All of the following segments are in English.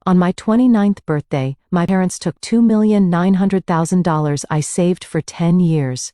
On my 29th birthday, my parents took $2,900,000 I saved for 10 years.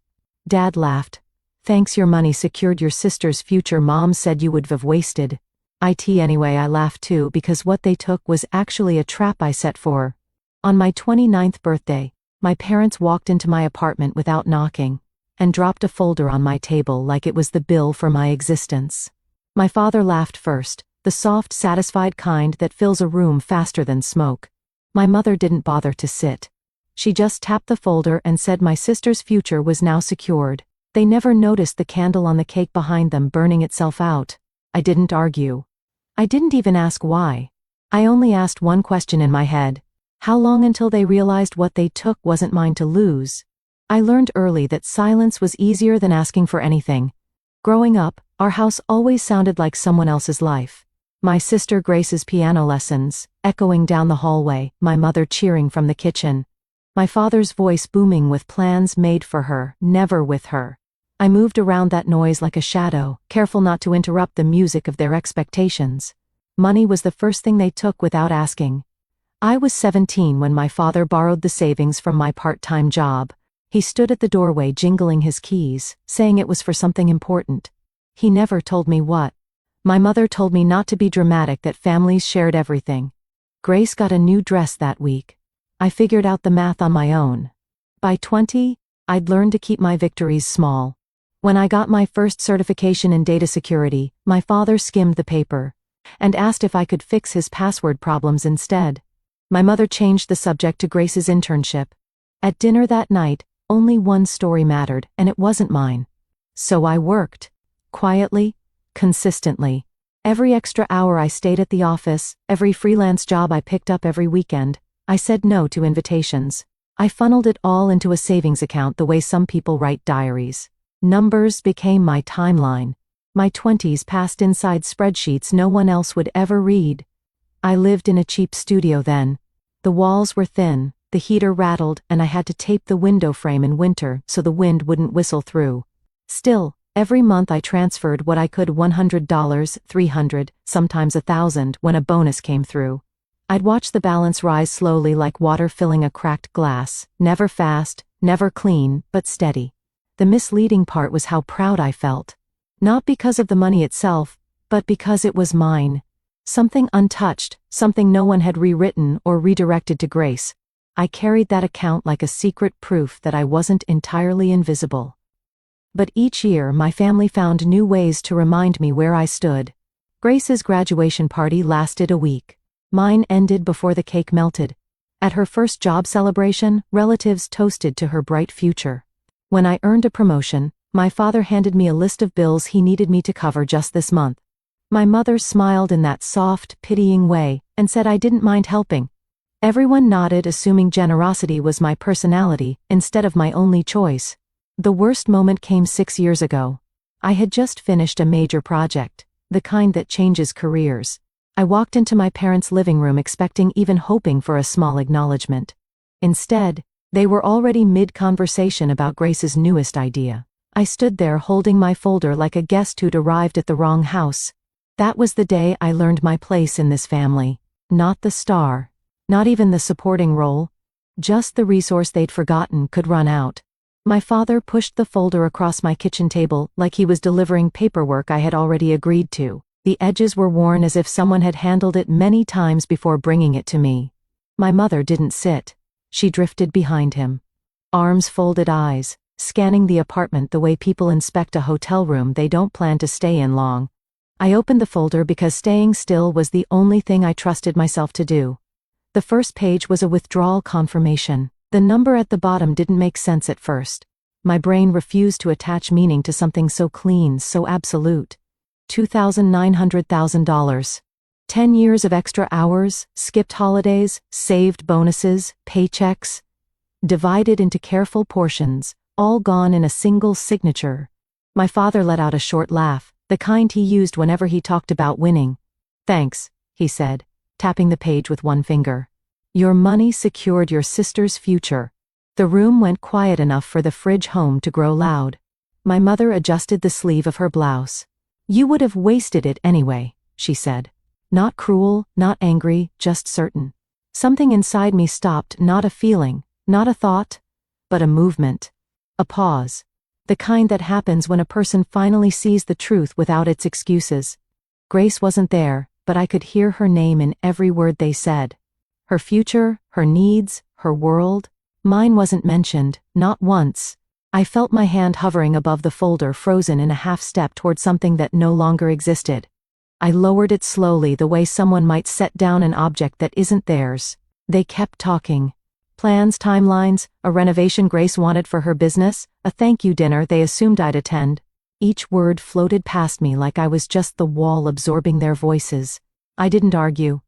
Dad laughed. Thanks, your money secured your sister's future. Mom said you would have wasted it anyway. I laughed too, because what they took was actually a trap I set for her. On my 29th birthday, my parents walked into my apartment without knocking and dropped a folder on my table like it was the bill for my existence. My father laughed first, the soft, satisfied kind that fills a room faster than smoke. My mother didn't bother to sit. She just tapped the folder and said my sister's future was now secured. They never noticed the candle on the cake behind them burning itself out. I didn't argue. I didn't even ask why. I only asked one question in my head. How long until they realized what they took wasn't mine to lose? I learned early that silence was easier than asking for anything. Growing up, our house always sounded like someone else's life. My sister Grace's piano lessons, echoing down the hallway, my mother cheering from the kitchen. My father's voice booming with plans made for her, never with her. I moved around that noise like a shadow, careful not to interrupt the music of their expectations. Money was the first thing they took without asking. I was 17 when my father borrowed the savings from my part-time job. He stood at the doorway jingling his keys, saying it was for something important. He never told me what. My mother told me not to be dramatic, that families shared everything. Grace got a new dress that week. I figured out the math on my own. By 20, I'd learned to keep my victories small. When I got my first certification in data security, my father skimmed the paper and asked if I could fix his password problems instead. My mother changed the subject to Grace's internship. At dinner that night, only one story mattered, and it wasn't mine. So I worked. Quietly, consistently. Every extra hour I stayed at the office, every freelance job I picked up every weekend, I said no to invitations. I funneled it all into a savings account the way some people write diaries. Numbers became my timeline. My 20s passed inside spreadsheets no one else would ever read. I lived in a cheap studio then. The walls were thin, the heater rattled, and I had to tape the window frame in winter so the wind wouldn't whistle through. Still, every month I transferred what I could, $100, $300, sometimes $1,000 when a bonus came through. I'd watch the balance rise slowly like water filling a cracked glass, never fast, never clean, but steady. The misleading part was how proud I felt. Not because of the money itself, but because it was mine. Something untouched, something no one had rewritten or redirected to Grace. I carried that account like a secret proof that I wasn't entirely invisible. But each year my family found new ways to remind me where I stood. Grace's graduation party lasted a week. Mine ended before the cake melted. At her first job celebration, relatives toasted to her bright future. When I earned a promotion, my father handed me a list of bills he needed me to cover just this month. My mother smiled in that soft, pitying way and said I didn't mind helping. Everyone nodded, assuming generosity was my personality instead of my only choice. The worst moment came 6 years ago. I had just finished a major project, the kind that changes careers. I walked into my parents' living room expecting, even hoping for a small acknowledgement. Instead, they were already mid-conversation about Grace's newest idea. I stood there holding my folder like a guest who'd arrived at the wrong house. That was the day I learned my place in this family. Not the star. Not even the supporting role. Just the resource they'd forgotten could run out. My father pushed the folder across my kitchen table like he was delivering paperwork I had already agreed to. The edges were worn as if someone had handled it many times before bringing it to me. My mother didn't sit. She drifted behind him. Arms folded, eyes, scanning the apartment the way people inspect a hotel room they don't plan to stay in long. I opened the folder because staying still was the only thing I trusted myself to do. The first page was a withdrawal confirmation. The number at the bottom didn't make sense at first. My brain refused to attach meaning to something so clean, so absolute. $2,900,000. 10 years of extra hours, skipped holidays, saved bonuses, paychecks. Divided into careful portions, all gone in a single signature. My father let out a short laugh, the kind he used whenever he talked about winning. "Thanks," he said, tapping the page with one finger. "Your money secured your sister's future." The room went quiet enough for the fridge home to grow loud. My mother adjusted the sleeve of her blouse. "You would have wasted it anyway," she said. Not cruel, not angry, just certain. Something inside me stopped, not a feeling, not a thought, but a movement. A pause. The kind that happens when a person finally sees the truth without its excuses. Grace wasn't there, but I could hear her name in every word they said. Her future, her needs, her world. Mine wasn't mentioned, not once. I felt my hand hovering above the folder, frozen in a half-step toward something that no longer existed. I lowered it slowly, the way someone might set down an object that isn't theirs. They kept talking. Plans, timelines, a renovation Grace wanted for her business, a thank you dinner they assumed I'd attend. Each word floated past me like I was just the wall absorbing their voices. I didn't argue.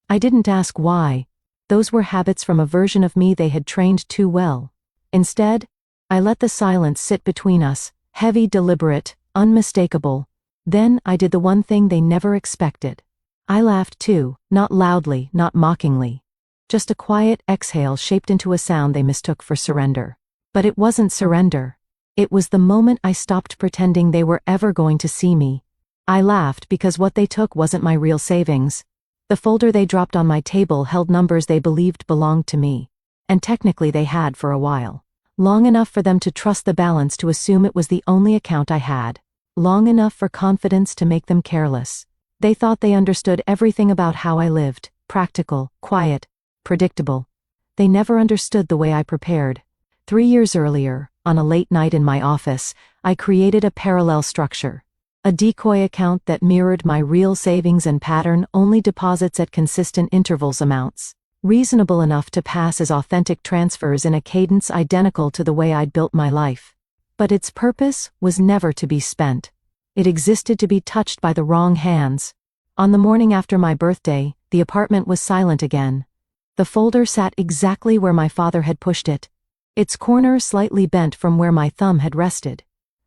I didn't ask why. Those were habits from a version of me they had trained too well. Instead, I let the silence sit between us, heavy, deliberate, unmistakable. Then I did the one thing they never expected. I laughed too, not loudly, not mockingly. Just a quiet exhale shaped into a sound they mistook for surrender. But it wasn't surrender. It was the moment I stopped pretending they were ever going to see me. I laughed because what they took wasn't my real savings. The folder they dropped on my table held numbers they believed belonged to me. And technically they had for a while. Long enough for them to trust the balance, to assume it was the only account I had. Long enough for confidence to make them careless. They thought they understood everything about how I lived, practical, quiet, predictable. They never understood the way I prepared. 3 years earlier, on a late night in my office, I created a parallel structure. A decoy account that mirrored my real savings and pattern, only deposits at consistent intervals, amounts reasonable enough to pass as authentic transfers in a cadence identical to the way I'd built my life. But its purpose was never to be spent. It existed to be touched by the wrong hands. On the morning after my birthday, the apartment was silent again. The folder sat exactly where my father had pushed it, its corner slightly bent from where my thumb had rested.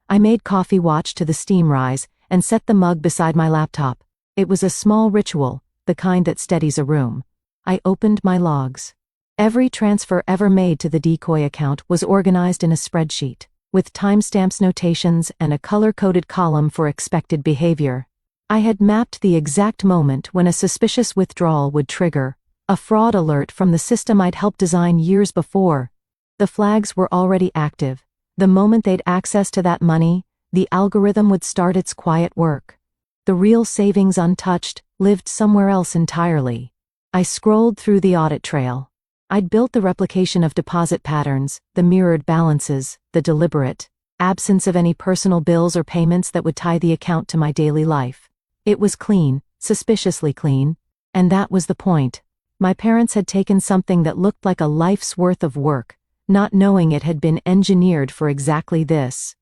I made coffee, watched to the steam rise, and set the mug beside my laptop. It was a small ritual, the kind that steadies a room. I opened my logs. Every transfer ever made to the decoy account was organized in a spreadsheet, with timestamps, notations, and a color-coded column for expected behavior. I had mapped the exact moment when a suspicious withdrawal would trigger a fraud alert from the system I'd helped design years before. The flags were already active. The moment they'd access to that money, the algorithm would start its quiet work. The real savings, untouched, lived somewhere else entirely. I scrolled through the audit trail. I'd built the replication of deposit patterns, the mirrored balances, the deliberate absence of any personal bills or payments that would tie the account to my daily life. It was clean, suspiciously clean, and that was the point. My parents had taken something that looked like a life's worth of work, not knowing it had been engineered for exactly this.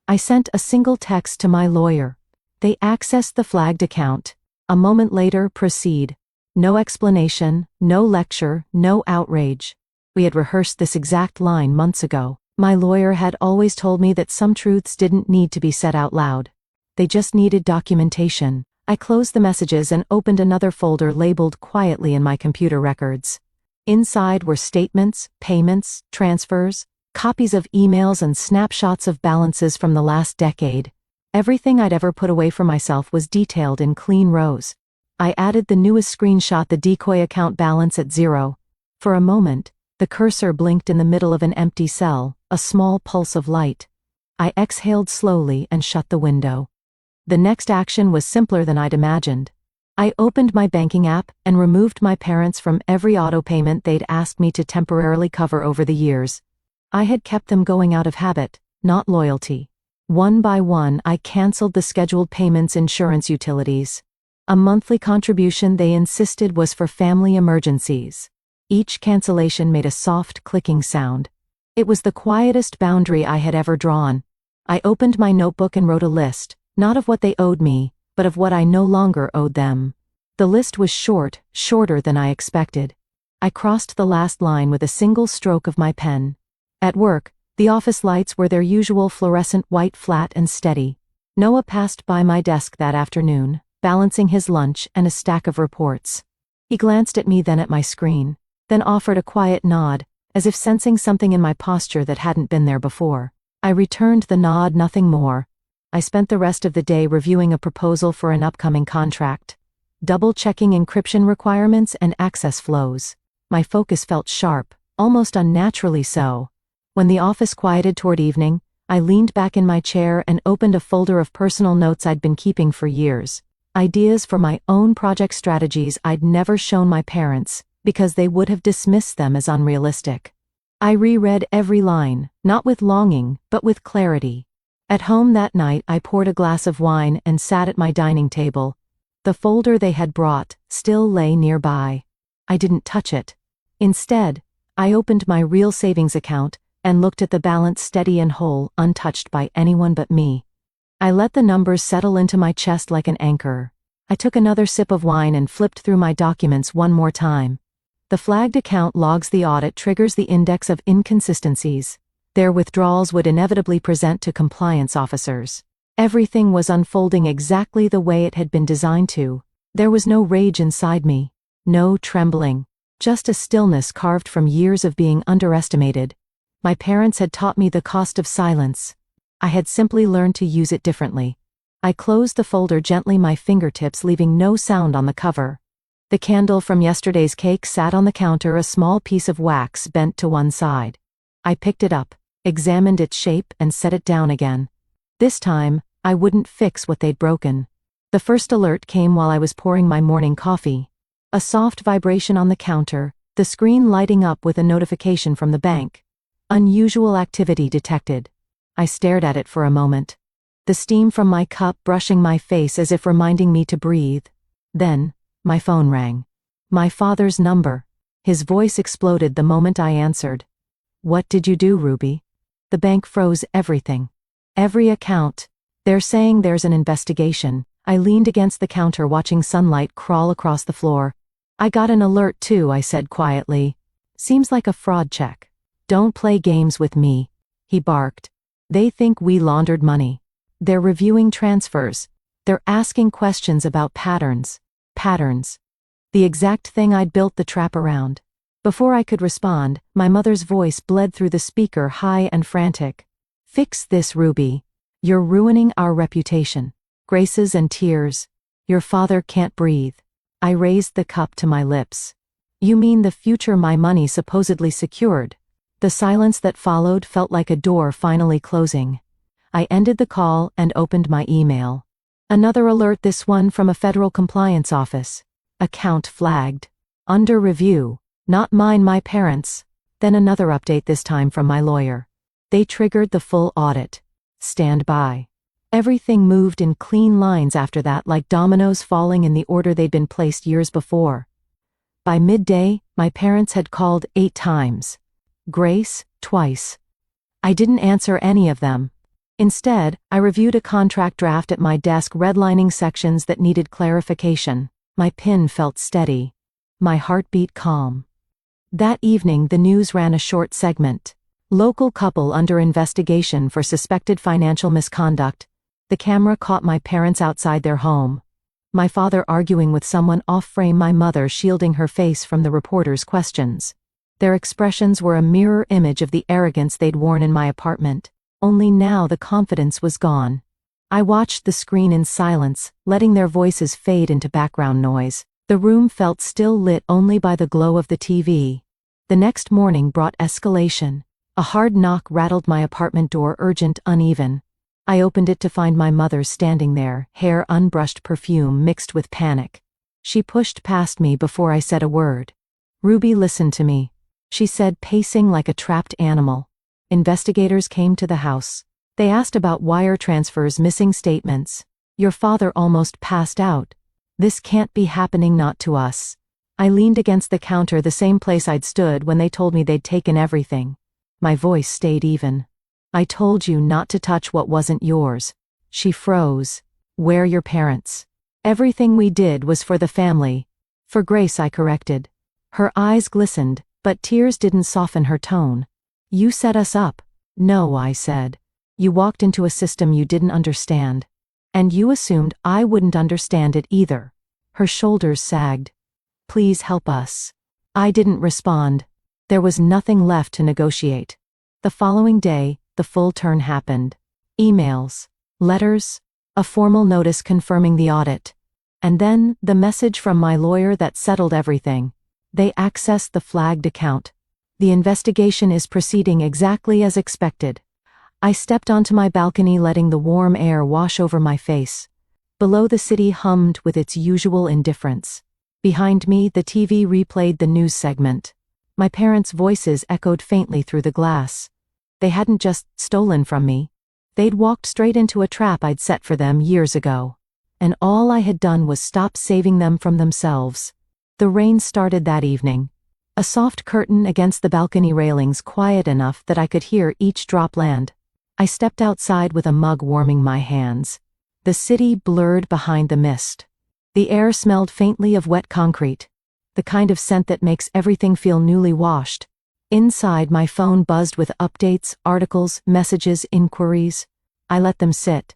I sent a single text to my lawyer. They accessed the flagged account. A moment later, proceed. No explanation, no lecture, no outrage. We had rehearsed this exact line months ago. My lawyer had always told me that some truths didn't need to be said out loud. They just needed documentation. I closed the messages and opened another folder labeled quietly in my computer records. Inside were statements, payments, transfers, copies of emails, and snapshots of balances from the last decade. Everything I'd ever put away for myself was detailed in clean rows. I added the newest screenshot, the decoy account balance at 0. For a moment, the cursor blinked in the middle of an empty cell, a small pulse of light. I exhaled slowly and shut the window. The next action was simpler than I'd imagined. I opened my banking app and removed my parents from every auto payment they'd asked me to temporarily cover over the years. I had kept them going out of habit, not loyalty. One by one, I canceled the scheduled payments, insurance, utilities. A monthly contribution they insisted was for family emergencies. Each cancellation made a soft clicking sound. It was the quietest boundary I had ever drawn. I opened my notebook and wrote a list, not of what they owed me, but of what I no longer owed them. The list was short, shorter than I expected. I crossed the last line with a single stroke of my pen. At work, the office lights were their usual fluorescent white, flat and steady. Noah passed by my desk that afternoon, balancing his lunch and a stack of reports. He glanced at me, then at my screen, then offered a quiet nod, as if sensing something in my posture that hadn't been there before. I returned the nod, nothing more. I spent the rest of the day reviewing a proposal for an upcoming contract. double-checking encryption requirements and access flows. My focus felt sharp, almost unnaturally so. When the office quieted toward evening, I leaned back in my chair and opened a folder of personal notes I'd been keeping for years. Ideas for my own project strategies I'd never shown my parents, because they would have dismissed them as unrealistic. I reread every line, not with longing, but with clarity. At home that night I poured a glass of wine and sat at my dining table. The folder they had brought still lay nearby. I didn't touch it. Instead, I opened my real savings account and looked at the balance steady and whole, untouched by anyone but me. I let the numbers settle into my chest like an anchor. I took another sip of wine and flipped through my documents one more time. The flagged account logs the audit triggers the index of inconsistencies. Their withdrawals would inevitably present to compliance officers. Everything was unfolding exactly the way it had been designed to. There was no rage inside me, no trembling, just a stillness carved from years of being underestimated. My parents had taught me the cost of silence. I had simply learned to use it differently. I closed the folder gently, my fingertips leaving no sound on the cover. The candle from yesterday's cake sat on the counter, a small piece of wax bent to one side. I picked it up, examined its shape, and set it down again. This time, I wouldn't fix what they'd broken. The first alert came while I was pouring my morning coffee. A soft vibration on the counter, the screen lighting up with a notification from the bank. Unusual activity detected. I stared at it for a moment. The steam from my cup brushing my face as if reminding me to breathe. Then, my phone rang. My father's number. His voice exploded the moment I answered. "What did you do, Ruby?" "The bank froze everything. Every account. They're saying there's an investigation." I leaned against the counter watching sunlight crawl across the floor. "I got an alert too," I said quietly. "Seems like a fraud check." "Don't play games with me," he barked. "They think we laundered money. They're reviewing transfers. They're asking questions about patterns. Patterns. The exact thing I'd built the trap around." Before I could respond, my mother's voice bled through the speaker, high and frantic. "Fix this, Ruby. You're ruining our reputation." Graces and tears. "Your father can't breathe." I raised the cup to my lips. "You mean the future my money supposedly secured?" The silence that followed felt like a door finally closing. I ended the call and opened my email. Another alert, this one from a federal compliance office. Account flagged. Under review. Not mine, my parents. Then another update, this time from my lawyer. They triggered the full audit. Stand by. Everything moved in clean lines after that, like dominoes falling in the order they'd been placed years before. By midday, my parents had called 8 times. Grace, twice. I didn't answer any of them. Instead, I reviewed a contract draft at my desk, redlining sections that needed clarification. My pen felt steady. My heartbeat calm. That evening, the news ran a short segment. Local couple under investigation for suspected financial misconduct. The camera caught my parents outside their home. My father arguing with someone off-frame, my mother shielding her face from the reporter's questions. Their expressions were a mirror image of the arrogance they'd worn in my apartment. Only now the confidence was gone. I watched the screen in silence, letting their voices fade into background noise. The room felt still, lit only by the glow of the TV. The next morning brought escalation. A hard knock rattled my apartment door, urgent, uneven. I opened it to find my mother standing there, hair unbrushed, perfume mixed with panic. She pushed past me before I said a word. "Ruby, listen to me," she said, pacing like a trapped animal. "Investigators came to the house. They asked about wire transfers, missing statements. Your father almost passed out. This can't be happening, not to us." I leaned against the counter, the same place I'd stood when they told me they'd taken everything. My voice stayed even. "I told you not to touch what wasn't yours." She froze. "Where your parents?" "Everything we did was for the family." "For Grace," I corrected. Her eyes glistened, but tears didn't soften her tone. "You set us up." "No," I said. "You walked into a system you didn't understand. And you assumed I wouldn't understand it either." Her shoulders sagged. "Please help us." I didn't respond. There was nothing left to negotiate. The following day, the full turn happened. Emails, letters, a formal notice confirming the audit. And then, the message from my lawyer that settled everything. They accessed the flagged account. The investigation is proceeding exactly as expected. I stepped onto my balcony, letting the warm air wash over my face. Below, the city hummed with its usual indifference. Behind me, the TV replayed the news segment. My parents' voices echoed faintly through the glass. They hadn't just stolen from me. They'd walked straight into a trap I'd set for them years ago. And all I had done was stop saving them from themselves. The rain started that evening. A soft curtain against the balcony railings, quiet enough that I could hear each drop land. I stepped outside with a mug warming my hands. The city blurred behind the mist. The air smelled faintly of wet concrete, the kind of scent that makes everything feel newly washed. Inside, my phone buzzed with updates, articles, messages, inquiries. I let them sit.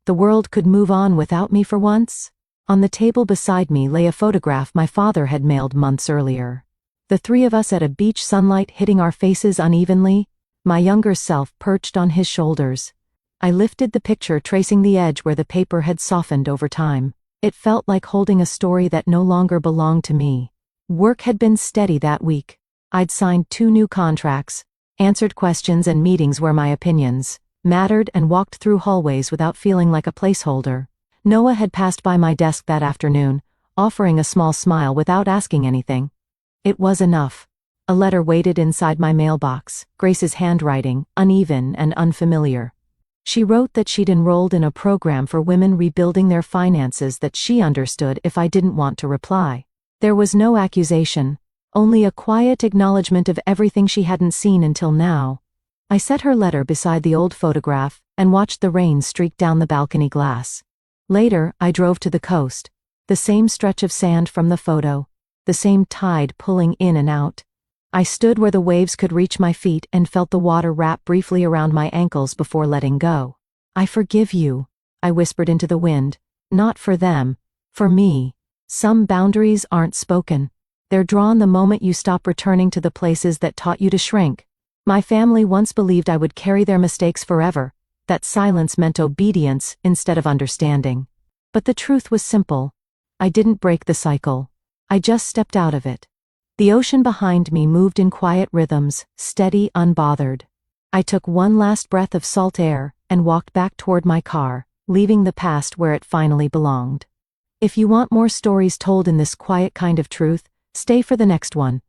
The world could move on without me for once. On the table beside me lay a photograph my father had mailed months earlier. The three of us at a beach, sunlight hitting our faces unevenly, my younger self perched on his shoulders. I lifted the picture, tracing the edge where the paper had softened over time. It felt like holding a story that no longer belonged to me. Work had been steady that week. I'd signed 2 new contracts, answered questions and meetings where my opinions mattered, and walked through hallways without feeling like a placeholder. Noah had passed by my desk that afternoon, offering a small smile without asking anything. It was enough. A letter waited inside my mailbox, Grace's handwriting, uneven and unfamiliar. She wrote that she'd enrolled in a program for women rebuilding their finances, that she understood if I didn't want to reply. There was no accusation, only a quiet acknowledgement of everything she hadn't seen until now. I set her letter beside the old photograph and watched the rain streak down the balcony glass. Later, I drove to the coast. The same stretch of sand from the photo, the same tide pulling in and out. I stood where the waves could reach my feet and felt the water wrap briefly around my ankles before letting go. I forgive you, I whispered into the wind. Not for them, for me. Some boundaries aren't spoken. They're drawn the moment you stop returning to the places that taught you to shrink. My family once believed I would carry their mistakes forever, that silence meant obedience instead of understanding. But the truth was simple. I didn't break the cycle. I just stepped out of it. The ocean behind me moved in quiet rhythms, steady, unbothered. I took one last breath of salt air and walked back toward my car, leaving the past where it finally belonged. If you want more stories told in this quiet kind of truth, stay for the next one.